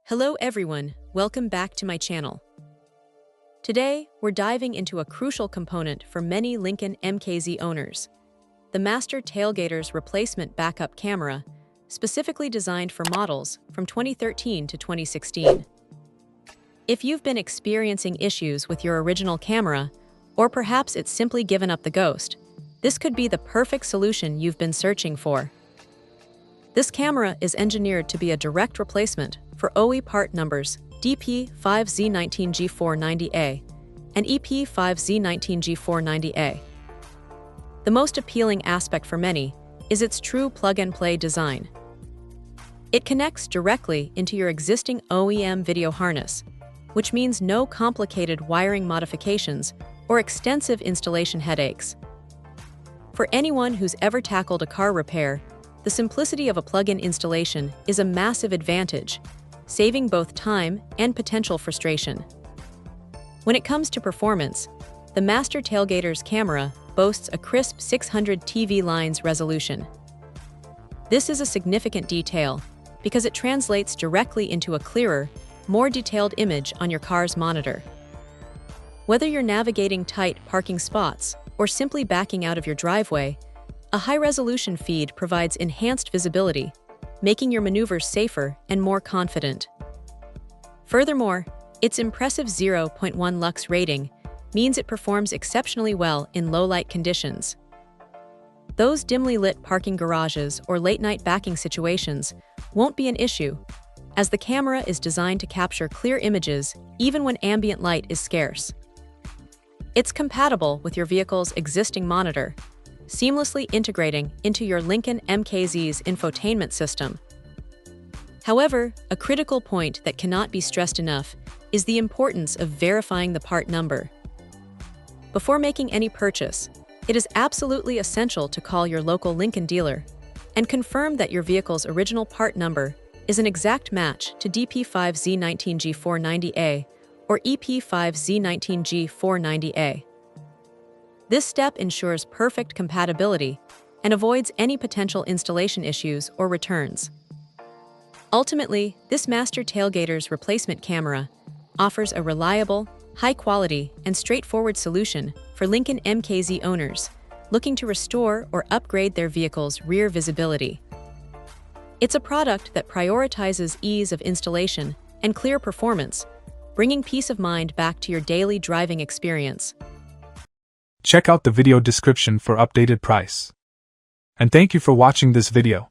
Hello everyone, welcome back to my channel. Today, we're diving into a crucial component for many Lincoln MKZ owners, the Master Tailgaters Replacement Backup Camera, specifically designed for models from 2013 to 2016. If you've been experiencing issues with your original camera, or perhaps it's simply given up the ghost, this could be the perfect solution you've been searching for. This camera is engineered to be a direct replacement for OE part numbers DP5Z19G490A and EP5Z19G490A. The most appealing aspect for many is its true plug-and-play design. It connects directly into your existing OEM video harness, which means no complicated wiring modifications or extensive installation headaches. For anyone who's ever tackled a car repair, the simplicity of a plug-in installation is a massive advantage, saving both time and potential frustration. When it comes to performance, the Master Tailgaters camera boasts a crisp 600 TV lines resolution. This is a significant detail because it translates directly into a clearer, more detailed image on your car's monitor. Whether you're navigating tight parking spots or simply backing out of your driveway, a high-resolution feed provides enhanced visibility, making your maneuvers safer and more confident. Furthermore, its impressive 0.1 lux rating means it performs exceptionally well in low-light conditions. Those dimly lit parking garages or late-night backing situations won't be an issue, as the camera is designed to capture clear images even when ambient light is scarce. It's compatible with your vehicle's existing monitor, seamlessly integrating into your Lincoln MKZ's infotainment system. However, a critical point that cannot be stressed enough is the importance of verifying the part number. Before making any purchase, it is absolutely essential to call your local Lincoln dealer and confirm that your vehicle's original part number is an exact match to DP5Z19G490A or EP5Z19G490A. This step ensures perfect compatibility and avoids any potential installation issues or returns. Ultimately, this Master Tailgaters replacement camera offers a reliable, high-quality, and straightforward solution for Lincoln MKZ owners looking to restore or upgrade their vehicle's rear visibility. It's a product that prioritizes ease of installation and clear performance, bringing peace of mind back to your daily driving experience. Check out the video description for updated price. And thank you for watching this video.